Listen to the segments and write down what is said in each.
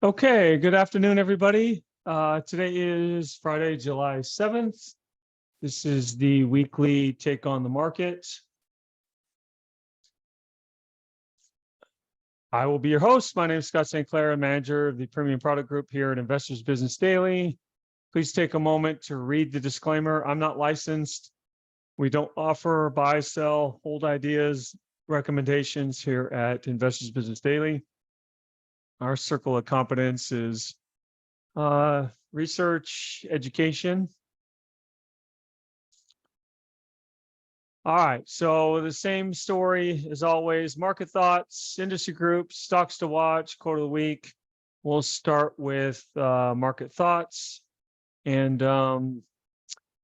Okay, good afternoon, everybody. Today is Friday, July 7th. This is the weekly Take on the Market. I will be your host. My name is Scott St. Clair, manager of the Premium Product Group here at Investors Business Daily. Please take a moment to read the disclaimer. I'm not licensed. We don't offer buy, sell, hold ideas, recommendations here at Investors Business Daily. Our circle of competence is research, education. All right, so the same story as always, market thoughts, industry groups, stocks to watch, quote of the week. We'll start with market thoughts. And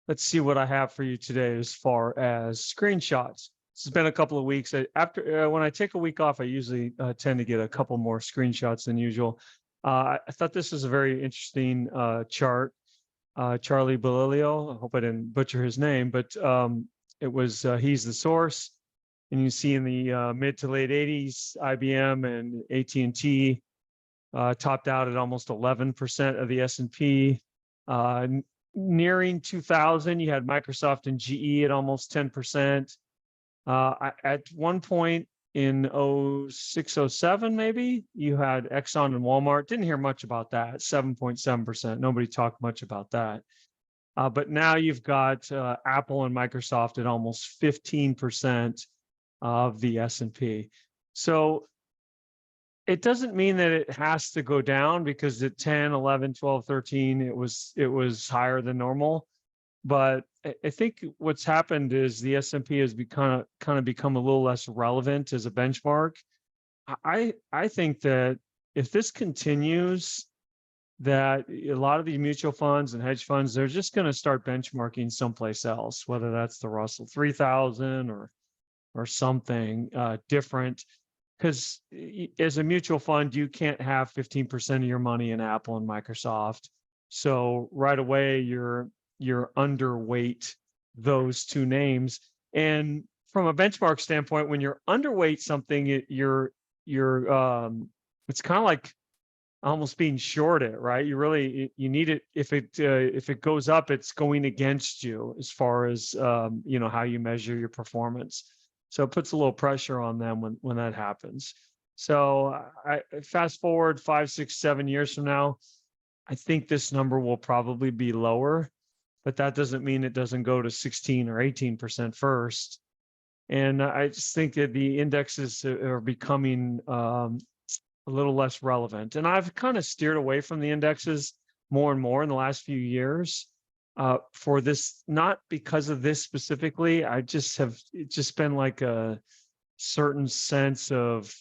let's see what I have for you today as far as screenshots. It's been a couple of weeks. After when I take a week off, I usually tend to get a couple more screenshots than usual. I thought this was a very interesting chart. Charlie Bolilio, I hope I didn't butcher his name, but it was he's the source. And you see in the mid to late 80s, IBM and AT&T topped out at almost 11% of the S&P. Nearing 2000, you had Microsoft and GE at almost 10%. At one point in 06, 07, maybe, you had Exxon and Walmart. Didn't hear much about that, 7.7%. Nobody talked much about that. But now you've got Apple and Microsoft at almost 15% of the S&P. So it doesn't mean that it has to go down, because at 10, 11, 12, 13, it was higher than normal. But I think what's happened is the S&P has kind of become a little less relevant as a benchmark. I think that if this continues, that a lot of these mutual funds and hedge funds, they're just going to start benchmarking someplace else, whether that's the Russell 3000 or something different. Because as a mutual fund, you can't have 15% of your money in Apple and Microsoft. So right away, you're underweight those two names. And from a benchmark standpoint, when you're underweight something, you're it's kind of like almost being short it, right? You need it. If it goes up, it's going against you as far as how you measure your performance. So it puts a little pressure on them when that happens. So I fast forward 5, 6, 7 years from now, I think this number will probably be lower, but that doesn't mean it doesn't go to 16 or 18% first. And I just think that the indexes are becoming a little less relevant. And I've kind of steered away from the indexes more and more in the last few years for this, not because of this specifically. It's just been like a certain sense of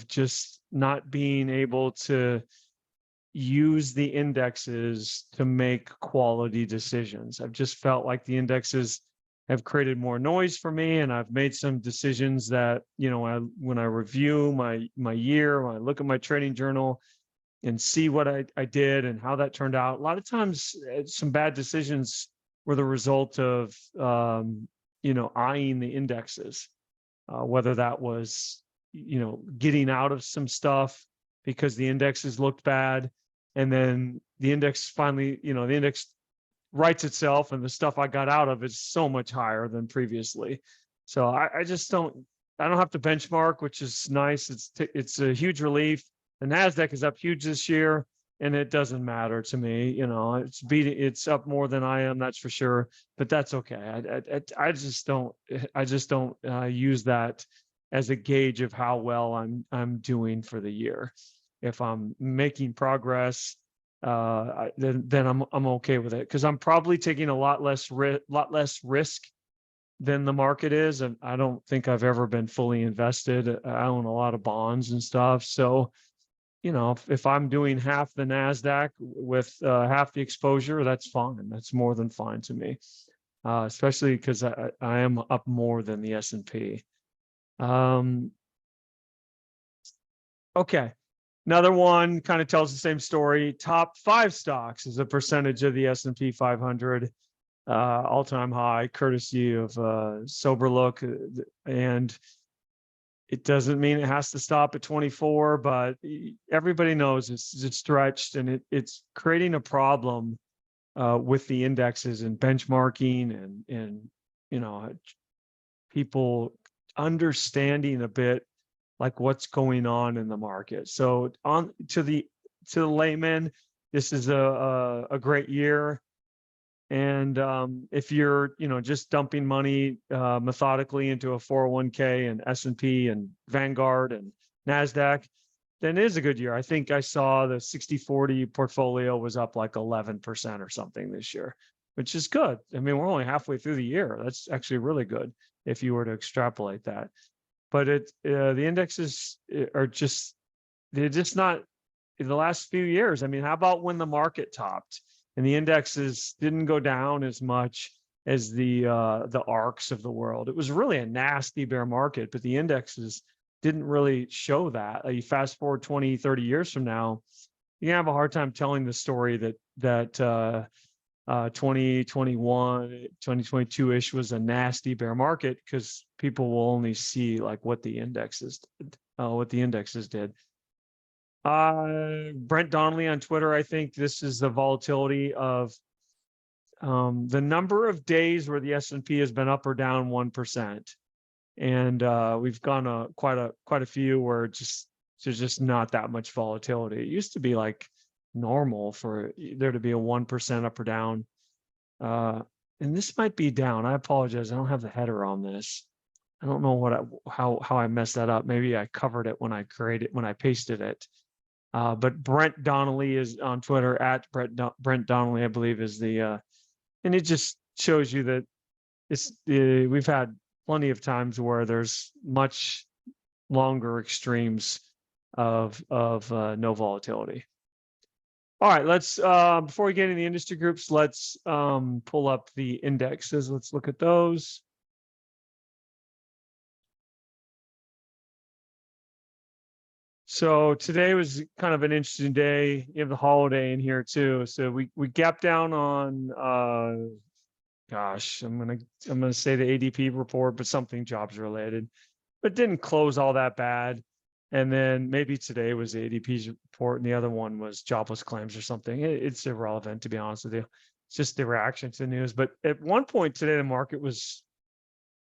just not being able to use the indexes to make quality decisions. I've just felt like the indexes have created more noise for me, and I've made some decisions that, when I review my year, when I look at my trading journal and see what I did and how that turned out, a lot of times some bad decisions were the result of eyeing the indexes, whether that was getting out of some stuff because the indexes looked bad, and then the index finally, the index writes itself, and the stuff I got out of is so much higher than previously. So I don't have to benchmark, which is nice. It's a huge relief. The NASDAQ is up huge this year, and it doesn't matter to me. It's up more than I am, that's for sure, but that's okay. I just don't use that as a gauge of how well I'm doing for the year. If I'm making progress, then I'm okay with it, because I'm probably taking a lot less risk than the market is, and I don't think I've ever been fully invested. I own a lot of bonds and stuff, so if I'm doing half the NASDAQ with half the exposure, that's fine. That's more than fine to me, especially because I am up more than the S&P. Okay. Another one kind of tells the same story. Top 5 stocks as a percentage of the S&P 500, all-time high, courtesy of SoberLook. And It doesn't mean it has to stop at 24, but everybody knows it's stretched, and it's creating a problem with the indexes and benchmarking and people understanding a bit like what's going on in the market. So to the layman, this is a great year. And if you're just dumping money methodically into a 401k and S&P and Vanguard and NASDAQ, then it is a good year. I think I saw the 60-40 portfolio was up like 11% or something this year, which is good. I mean, we're only halfway through the year. That's actually really good if you were to extrapolate that. But the indexes are they're just not in the last few years. I mean, how about when the market topped and the indexes didn't go down as much as the ARKs of the world? It was really a nasty bear market, but the indexes didn't really show that. You fast forward 20, 30 years from now, you're gonna have a hard time telling the story that 2021, 2022-ish was a nasty bear market, because people will only see like what the indexes did. Brent Donnelly on Twitter, I think this is the volatility of the number of days where the S&P has been up or down 1%. And we've gone quite a few where there's just not that much volatility. It used to be like normal for there to be a 1% up or down. And this might be down. I apologize. I don't have the header on this. I don't know how I messed that up. Maybe I covered it when I pasted it. But Brent Donnelly is on Twitter at Brent Donnelly, I believe, is the and it just shows you that we've had plenty of times where there's much longer extremes of no volatility. All right, let's before we get into the industry groups, let's pull up the indexes. Let's look at those. So today was kind of an interesting day. You have the holiday in here too. So we gapped down on gosh, I'm gonna say the ADP report, but something jobs related, but didn't close all that bad. And then maybe today was the ADP's report, and the other one was jobless claims or something. It's irrelevant, to be honest with you. It's just the reaction to the news. But at one point today, the market was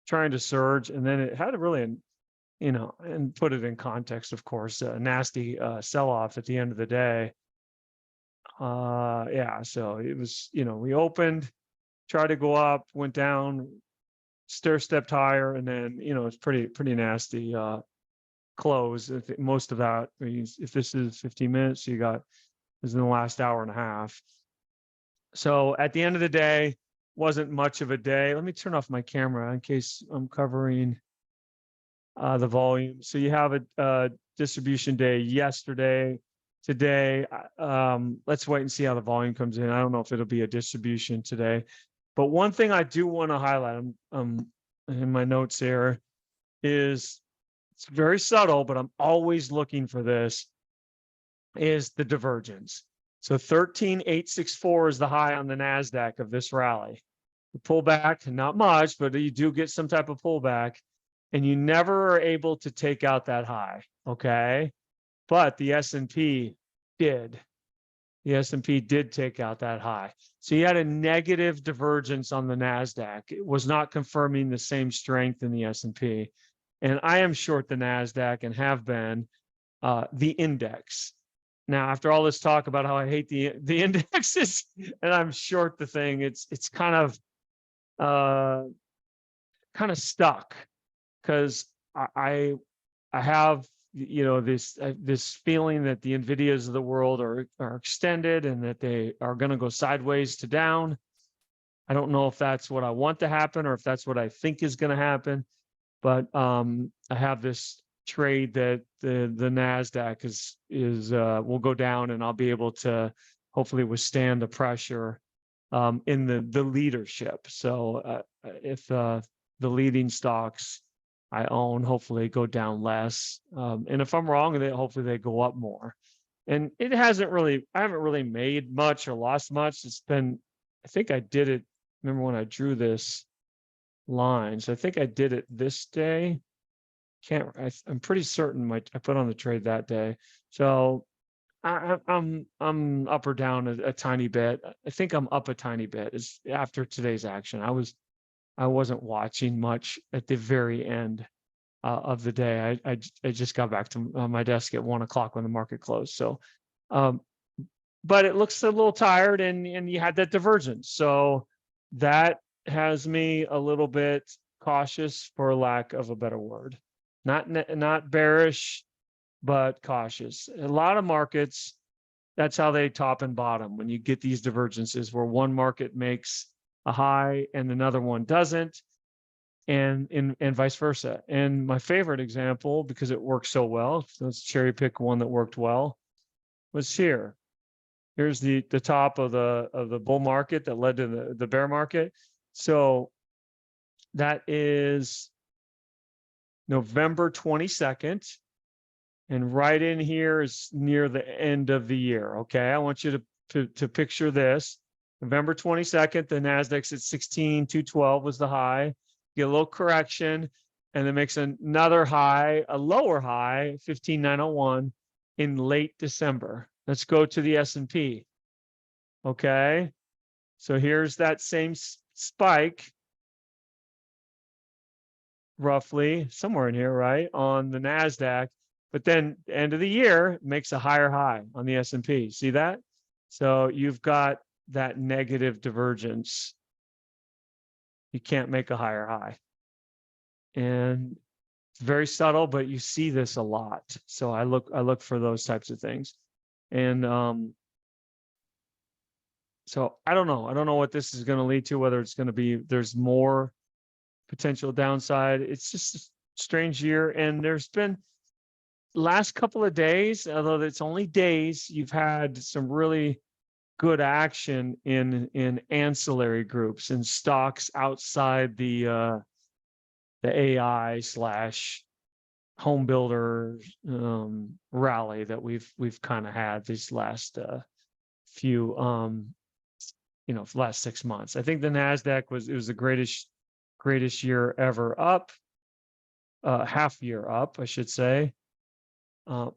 trying to surge, and then it had a really, and put it in context, of course, a nasty sell-off at the end of the day. Yeah, so it was, we opened, tried to go up, went down, stair-stepped higher, and then, it's pretty nasty close. Most of that, if this is 15 minutes, you got is in the last hour and a half. So at the end of the day, wasn't much of a day. Let me turn off my camera in case I'm covering the volume. So you have a distribution day yesterday. Today, let's wait and see how the volume comes in. I don't know if it'll be a distribution today. But one thing I do want to highlight, in my notes here, is it's very subtle, but I'm always looking for this, is the divergence. So 13,864 is the high on the NASDAQ of this rally. The pullback, not much, but you do get some type of pullback, and you never are able to take out that high, okay? But the S&P did. The S&P did take out that high. So you had a negative divergence on the NASDAQ. It was not confirming the same strength in the S&P. And I am short the NASDAQ and have been the index. Now, after all this talk about how I hate the indexes and I'm short the thing, it's kind of stuck, because I have this feeling that the NVIDIAs of the world are extended and that they are going to go sideways to down. I don't know if that's what I want to happen or if that's what I think is going to happen, but I have this trade that the NASDAQ is will go down, and I'll be able to hopefully withstand the pressure in the leadership. So if the leading stocks I own hopefully go down less, and if I'm wrong, then hopefully they go up more. And I haven't really made much or lost much. It's been, I think I did it. Remember when I drew this line? So I think I did it this day. I'm pretty certain I put on the trade that day. So I'm up or down a tiny bit. I think I'm up a tiny bit is after today's action. I wasn't watching much at the very end of the day. I just got back to my desk at 1 o'clock when the market closed. So, but it looks a little tired, and you had that divergence. So that has me a little bit cautious, for lack of a better word. Not bearish, but cautious. A lot of markets, that's how they top and bottom. When you get these divergences where one market makes a high and another one doesn't, and vice versa. And my favorite example, because it works so well, let's cherry pick one that worked well, was here. Here's the top of the bull market that led to the bear market. So that is November 22nd. And right in here is near the end of the year. Okay, I want you to picture this. November 22nd, the Nasdaq's at 16,212 was the high. Get a little correction, and then makes another high, a lower high, 15,901 in late December. Let's go to the S&P. Okay, so here's that same spike, roughly somewhere in here, right, on the Nasdaq. But then end of the year makes a higher high on the S&P. See that? So you've got that negative divergence. You can't make a higher high. And it's very subtle, but you see this a lot. So I look for those types of things. And so I don't know. I don't know what this is going to lead to, whether it's going to be, there's more potential downside. It's just a strange year. And there's been, last couple of days, although it's only days, you've had some really good action in ancillary groups and stocks outside the AI / home builder rally that we've kind of had these last few last 6 months. I think the Nasdaq was the greatest year ever up, half year up, I should say.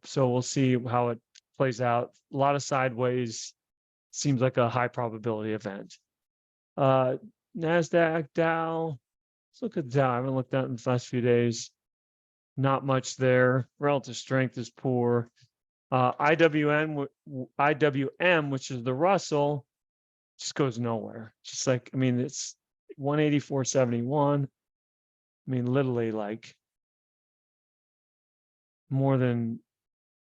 So we'll see how it plays out. A lot of sideways, seems like a high probability event. NASDAQ, Dow, let's look at Dow. I haven't looked at it in the last few days. Not much there. Relative strength is poor. IWM, which is the Russell, just goes nowhere. Just like, I mean, it's 184.71. I mean, literally like more than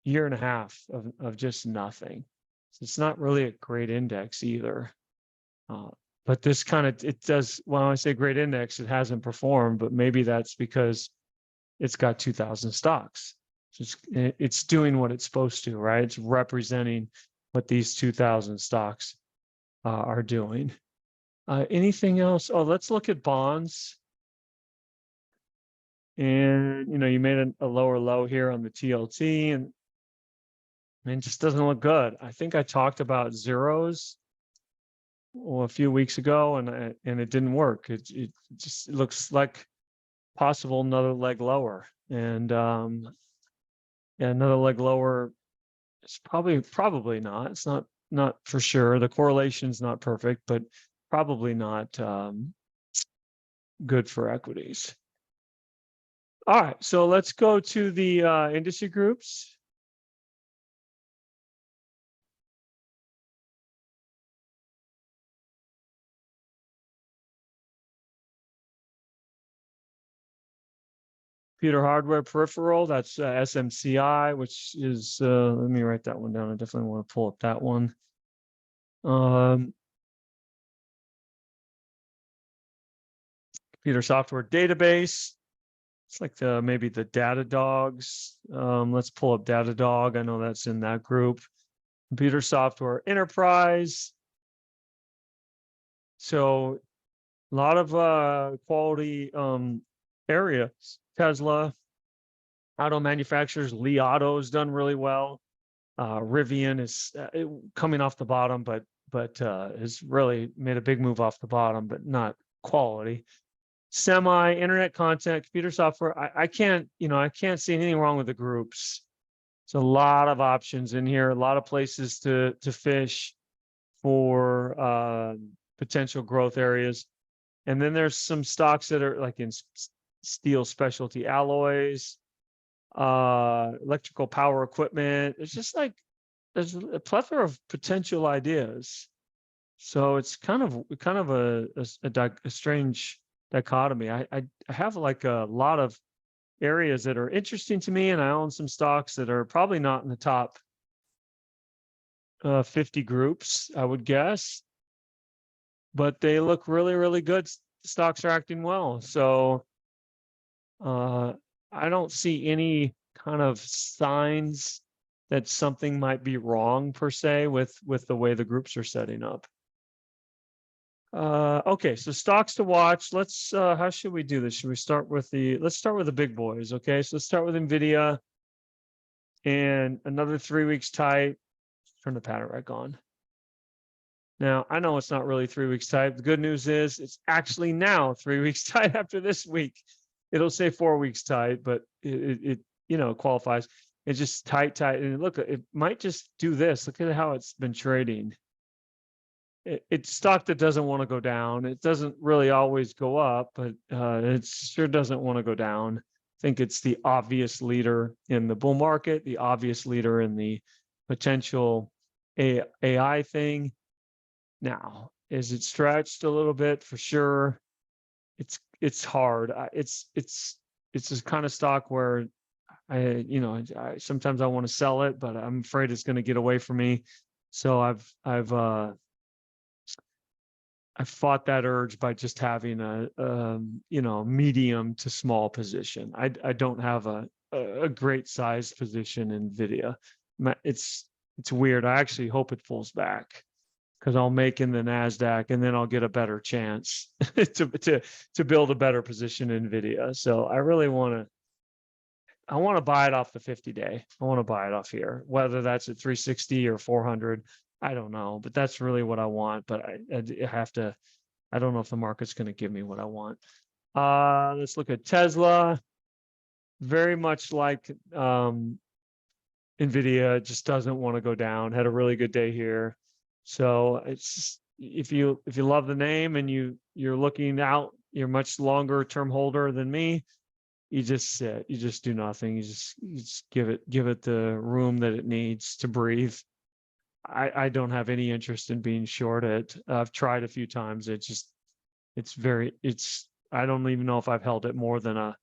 a year and a half of just nothing. So it's not really a great index either. But this kind of, it does, when I say great index, it hasn't performed, but maybe that's because it's got 2,000 stocks. So it's doing what it's supposed to, right? It's representing what these 2,000 stocks are doing. Anything else? Oh, let's look at bonds. And, you made a lower low here on the TLT, and it just doesn't look good. I think I talked about zeros a few weeks ago, and it didn't work. It just looks like possible another leg lower, and another leg lower. It's probably not. It's not for sure. The correlation's not perfect, but probably not good for equities. All right, so let's go to the industry groups. Computer hardware peripheral, that's SMCI, which is, let me write that one down. I definitely want to pull up that one. Computer software database. It's like maybe the Datadogs. Let's pull up Datadog. I know that's in that group. Computer software enterprise. So a lot of quality areas. Tesla, auto manufacturers, Li Auto has done really well. Rivian is coming off the bottom, but has really made a big move off the bottom, but not quality. Internet content, computer software. I can't, I can't see anything wrong with the groups. It's a lot of options in here, a lot of places to fish for potential growth areas. And then there's some stocks that are like in steel specialty alloys, electrical power equipment. It's just like there's a plethora of potential ideas. So it's kind of a strange dichotomy. I have like a lot of areas that are interesting to me, and I own some stocks that are probably not in the top 50 groups, I would guess, but they look really, really good. Stocks are acting well. So I don't see any kind of signs that something might be wrong per se with the way the groups are setting up. Okay, so stocks to watch. Let's how should we do this? Should we start with let's start with the big boys. Okay, so let's start with Nvidia and another 3 weeks tight. Turn the pattern back on. Now, I know it's not really 3 weeks tight. The good news is it's actually now 3 weeks tight after this week. It'll say 4 weeks tight, but it qualifies. It's just tight. And look, it might just do this. Look at how it's been trading. It's stock that doesn't want to go down. It doesn't really always go up, but it sure doesn't want to go down. I think it's the obvious leader in the bull market, the obvious leader in the potential AI thing. Now, is it stretched a little bit? For sure. It's hard. It's this kind of stock where I sometimes I want to sell it, but I'm afraid it's going to get away from me. So I've fought that urge by just having a medium to small position. I don't have a great sized position in Nvidia. It's weird. I actually hope it pulls back because I'll make in the NASDAQ and then I'll get a better chance to build a better position in Nvidia. So I really want to buy it off the 50-day. I want to buy it off here, whether that's at 360 or 400. I don't know, but that's really what I want. But I have to, I don't know if the market's going to give me what I want. Let's look at Tesla. Very much like Nvidia, just doesn't want to go down. Had a really good day here. So it's if you love the name and you're looking out, you're much longer term holder than me. You just sit, you just do nothing. You just give it the room that it needs to breathe. I don't have any interest in being short it. I've tried a few times. I don't even know if I've held it more than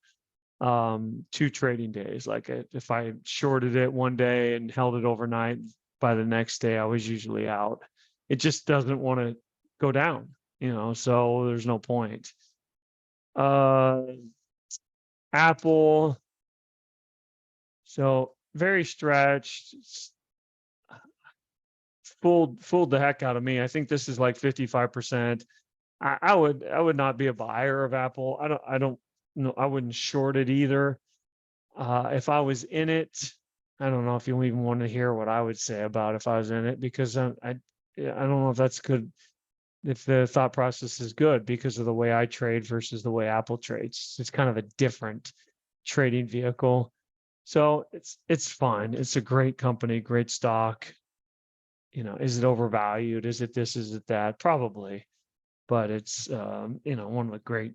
2 trading days. Like if I shorted it one day and held it overnight, by the next day I was usually out. It just doesn't want to go down, so there's no point. Apple. So very stretched. Fooled the heck out of me. I think this is like 55%. I would not be a buyer of Apple. I don't know. I wouldn't short it either. If I was in it, I don't know if you even want to hear what I would say about if I was in it, because I don't know if that's good. If the thought process is good because of the way I trade versus the way Apple trades. It's kind of a different trading vehicle. So it's fine. It's a great company, great stock. Is it overvalued? Is it this? Is it that? Probably. But it's one of the great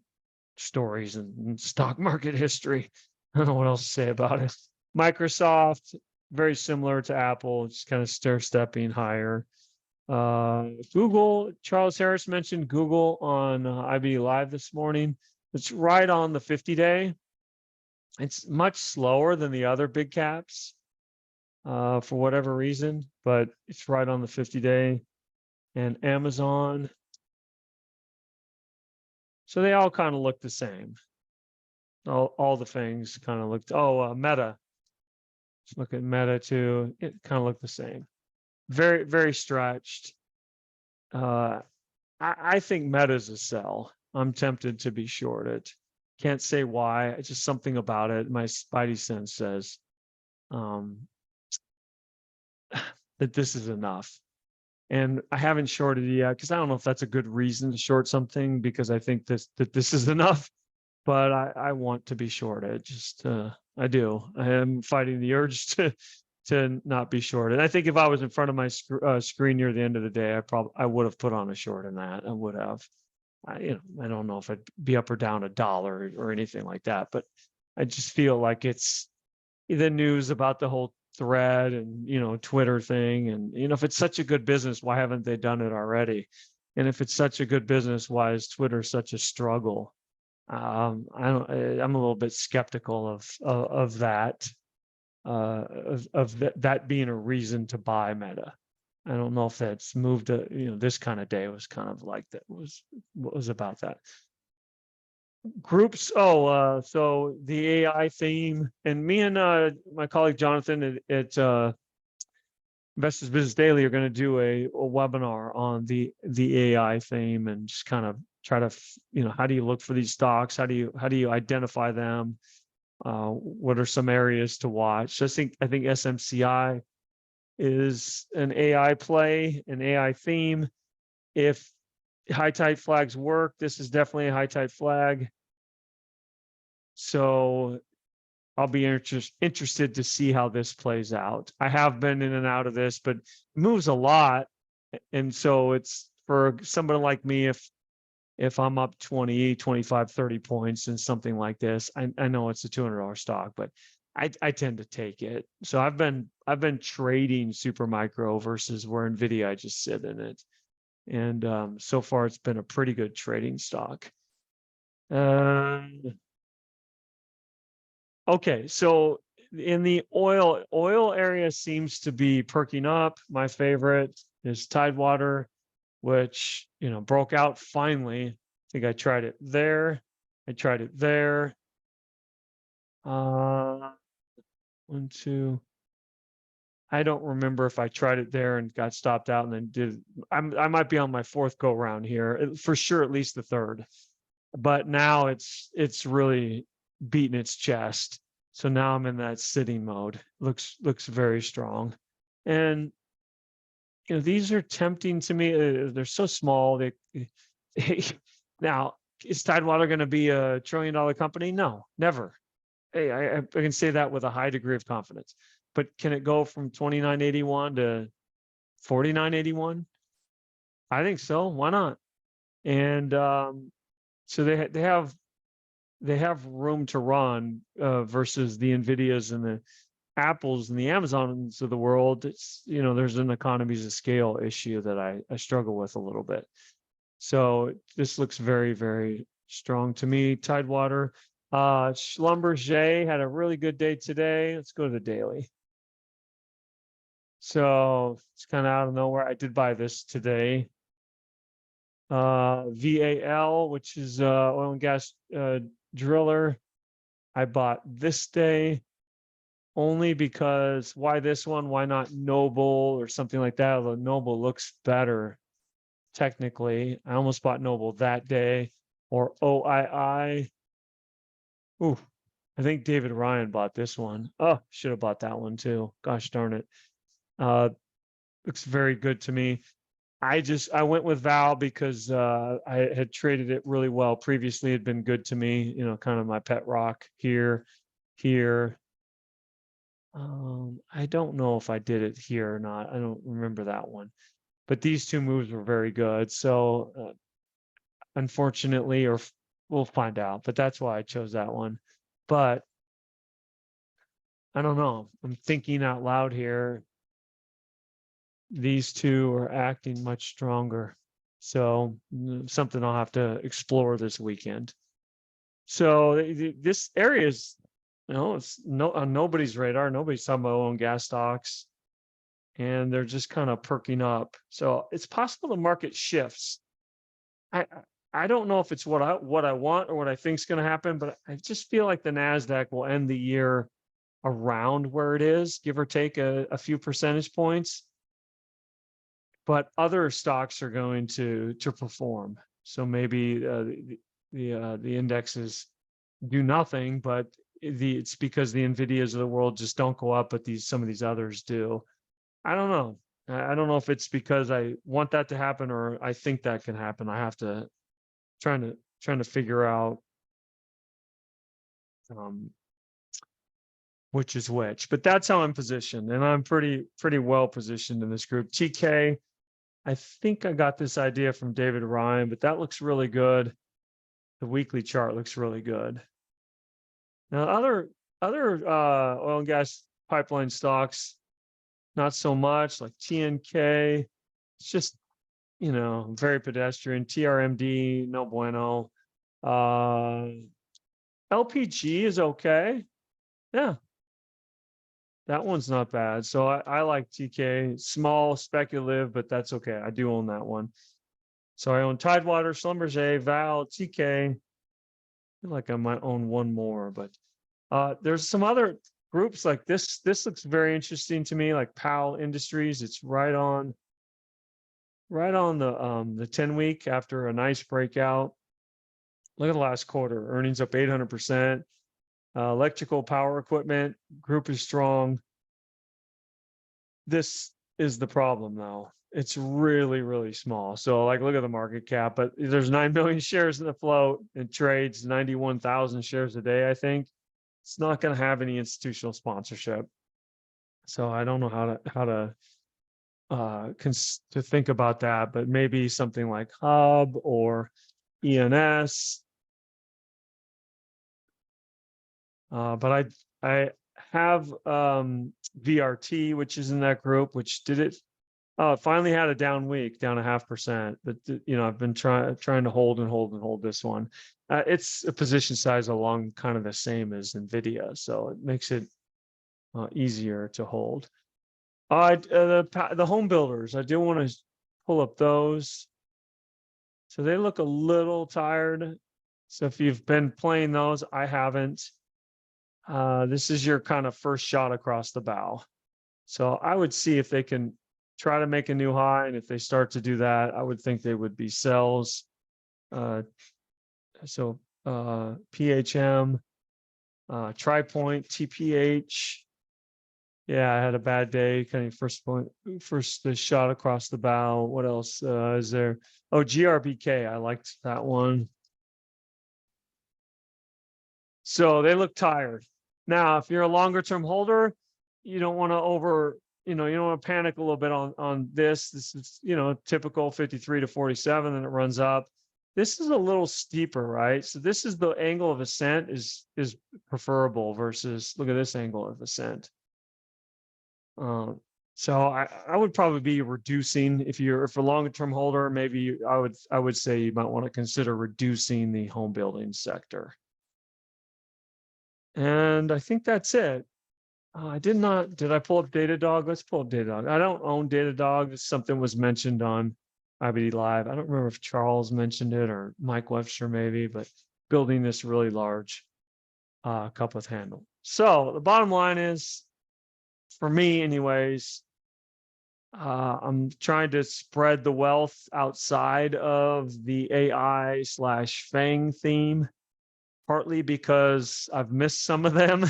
stories in stock market history. I don't know what else to say about it. Microsoft, very similar to Apple. It's kind of stair-stepping higher. Google, Charles Harris mentioned Google on IB Live this morning. It's right on the 50-day. It's much slower than the other big caps for whatever reason, but it's right on the 50-day. And Amazon. So they all kind of look the same. All the things kind of looked. Meta. Let's look at Meta too. It kind of looked the same. Very, very stretched. I think Meta's a sell. I'm tempted to be shorted. Can't say why. It's just something about it. My spidey sense says that this is enough. And I haven't shorted it yet because I don't know if that's a good reason to short something, because I think that this is enough. but I want to be shorted. Just I do. I am fighting the urge to not be shorted. I think if I was in front of my screen near the end of the day, I would have put on a short in that. I would have. I don't know if I'd be up or down $1 or anything like that, but I just feel like it's the news about the whole thread and Twitter thing, and if it's such a good business, why haven't they done it already? And if it's such a good business, why is Twitter such a struggle? I'm a little bit skeptical of that, that being a reason to buy Meta. I don't know if that's moved to, this kind of day was kind of like that was about that. Groups. So the AI theme, and me and my colleague Jonathan at Investors Business Daily are going to do a webinar on the AI theme, and just kind of try to, how do you look for these stocks? How do you identify them? What are some areas to watch? So I think SMCI is an AI play, an AI theme. If high tide flags work, this is definitely a high tide flag. So I'll be interested to see how this plays out. I have been in and out of this, but it moves a lot. And so it's for somebody like me, if I'm up 20, 25, 30 points in something like this, I know it's a $200 stock, but I tend to take it. So I've been trading Supermicro versus where NVIDIA, I just sit in it. And so far it's been a pretty good trading stock. Okay, so in the oil area seems to be perking up. My favorite is Tidewater, which broke out finally. I think I tried it there. I tried it there. 1, 2. I don't remember if I tried it there and got stopped out and then did. I might be on my 4th go round here, for sure, at least the 3rd. But now it's really beating its chest. So now I'm in that sitting mode. Looks very strong. And these are tempting to me. They're so small. Now, is Tidewater going to be a $1 trillion company? No, never. Hey, I can say that with a high degree of confidence. But can it go from 29.81 to 49.81? I think so. Why not? And so they have room to run versus the NVIDIAs and the Apples and the Amazons of the world. It's there's an economies of scale issue that I struggle with a little bit. So this looks very, very strong to me. Tidewater. Schlumberger had a really good day today. Let's go to the daily. So it's kind of out of nowhere. I did buy this today. VAL, which is oil and gas driller. I bought this day only because why this one? Why not Noble or something like that? Although Noble looks better technically. I almost bought Noble that day, or OII. Ooh, I think David Ryan bought this one. Oh, should have bought that one too. Gosh darn it. Looks very good to me. I went with Val because I had traded it really well previously. It had been good to me, kind of my pet rock here. I don't know if I did it here or not. I don't remember that one, but these two moves were very good. So unfortunately, or we'll find out, but that's why I chose that one. But I don't know. I'm thinking out loud here. These two are acting much stronger. So something I'll have to explore this weekend. So this area is, it's on nobody's radar. Nobody's talking about oil and gas stocks, and they're just kind of perking up. So it's possible the market shifts. I don't know if it's what I want or what I think is going to happen, but I just feel like the Nasdaq will end the year around where it is, give or take a few percentage points. But other stocks are going to perform. So maybe the indexes do nothing, but it's because the NVIDIAs of the world just don't go up, but some of these others do. I don't know. I don't know if it's because I want that to happen or I think that can happen. I have to trying to figure out which is which. But that's how I'm positioned, and I'm pretty well positioned in this group. TK, I think I got this idea from David Ryan, but that looks really good. The weekly chart looks really good. Now, other oil and gas pipeline stocks, not so much, like TNK. It's just, very pedestrian. TRMD, no bueno. LPG is okay. Yeah. That one's not bad. So I like TK. Small, speculative, but that's okay. I do own that one. So I own Tidewater, Schlumberger, Val, TK. I feel like I might own one more, but there's some other groups like this. This looks very interesting to me, like Powell Industries. It's right on the 10-week after a nice breakout. Look at the last quarter, earnings up 800%. Electrical power equipment group is strong. This is the problem though. It's really, really small. So like, look at the market cap, but there's 9 million shares in the float and trades 91,000 shares a day, I think. It's not going to have any institutional sponsorship. So I don't know how to think about that, but maybe something like Hub or ENS. But I have VRT, which is in that group, which did it. Finally had a down week, down 0.5%. But I've been trying to hold this one. It's a position size along kind of the same as Nvidia, so it makes it easier to hold. The home builders, I do want to pull up those. So they look a little tired. So if you've been playing those, I haven't. This is your kind of first shot across the bow. So I would see if they can try to make a new high. And if they start to do that, I would think they would be sells. PHM, TriPoint, TPH. Yeah, I had a bad day. Kind of first the shot across the bow. What else is there? Oh, GRBK. I liked that one. So they look tired. Now, if you're a longer term holder, you don't want to you don't want to panic a little bit on this. This is, typical 53 to 47, and it runs up. This is a little steeper, right? So this is the angle of ascent is preferable versus, look at this angle of ascent. So I would probably be reducing if a longer term holder, maybe I would say you might want to consider reducing the home building sector. And I think that's it. Did I pull up Datadog? Let's pull up Datadog. I don't own Datadog. Something was mentioned on IBD Live. I don't remember if Charles mentioned it or Mike Webster maybe, but building this really large cup with handle. So the bottom line is, for me anyways, I'm trying to spread the wealth outside of the AI/FANG theme, partly because I've missed some of them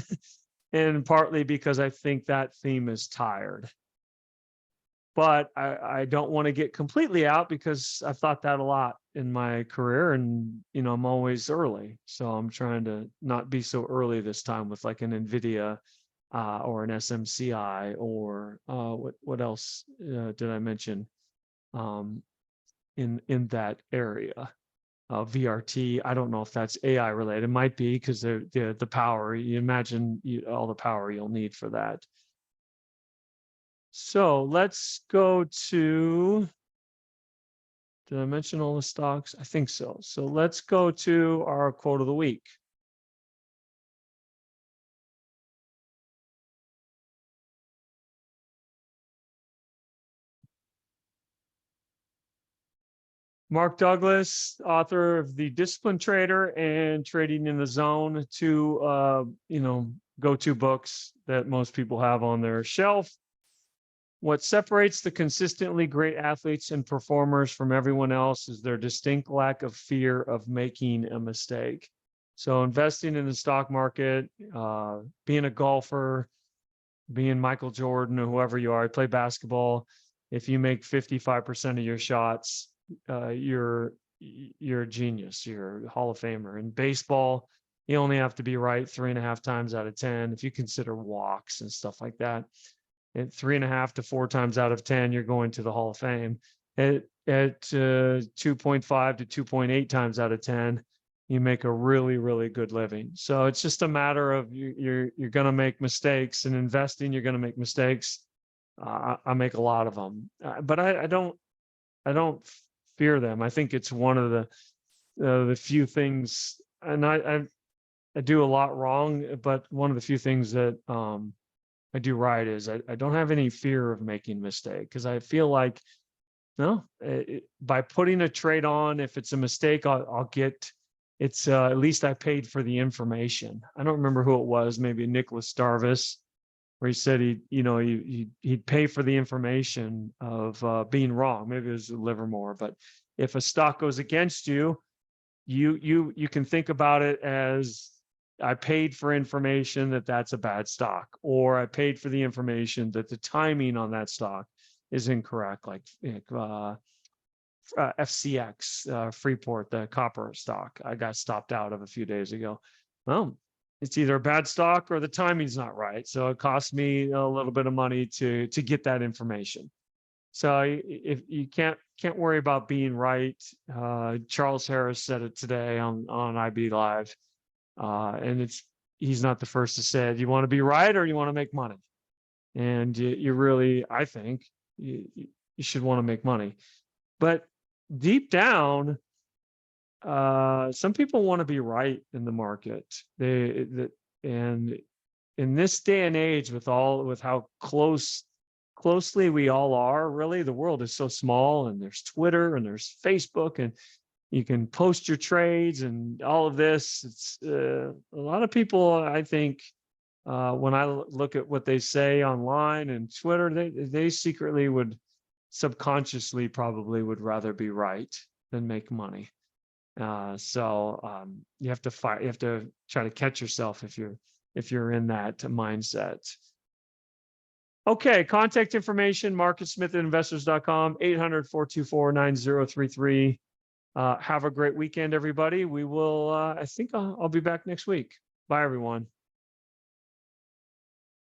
and partly because I think that theme is tired. But I don't want to get completely out because I've thought that a lot in my career, and I'm always early. So I'm trying to not be so early this time with like an NVIDIA or an SMCI or what else did I mention in that area? VRT. I don't know if that's AI related. It might be because the power. You imagine all the power you'll need for that. So let's go to. Did I mention all the stocks? I think so. So let's go to our quote of the week. Mark Douglas, author of The Disciplined Trader and Trading in the Zone, two go-to books that most people have on their shelf. What separates the consistently great athletes and performers from everyone else is their distinct lack of fear of making a mistake. So investing in the stock market, being a golfer, being Michael Jordan or whoever you are, I play basketball. If you make 55% of your shots, you're a genius. You're a Hall of Famer. In baseball, you only have to be right 3.5 times out of 10. If you consider walks and stuff like that, at 3.5 to 4 times out of 10, you're going to the Hall of Fame. At 2.5 to 2.8 times out of 10, you make a really, really good living. So it's just a matter of you're going to make mistakes, and investing, you're going to make mistakes. I make a lot of them, but I don't fear them. I think it's one of the few things, and I do a lot wrong, but one of the few things that I do right is I don't have any fear of making a mistake, because I feel like, no, by putting a trade on, if it's a mistake, I'll get it's at least I paid for the information. I don't remember who it was, maybe Nicholas Starvis, where he said he'd pay for the information of being wrong. Maybe it was Livermore, but if a stock goes against you, you can think about it as, I paid for information that that's a bad stock, or I paid for the information that the timing on that stock is incorrect, like FCX, Freeport, the copper stock I got stopped out of a few days ago. Well, it's either a bad stock or the timing's not right. So it cost me a little bit of money to get that information. So if you can't worry about being right. Charles Harris said it today on IB Live. And he's not the first to say it. You want to be right or you want to make money? And you really, I think you should want to make money. But deep down, some people want to be right in the market. And in this day and age, with how closely we all are, really, the world is so small, and there's Twitter and there's Facebook, and you can post your trades and all of this. It's a lot of people, I think, when I look at what they say online and Twitter, they secretly subconsciously probably would rather be right than make money. So you have to fight. You have to try to catch yourself if you're in that mindset. Okay, contact information, marketsmith@investors.com, 800-424-9033. Have a great weekend, everybody. We will, I think I'll be back next week. Bye, everyone.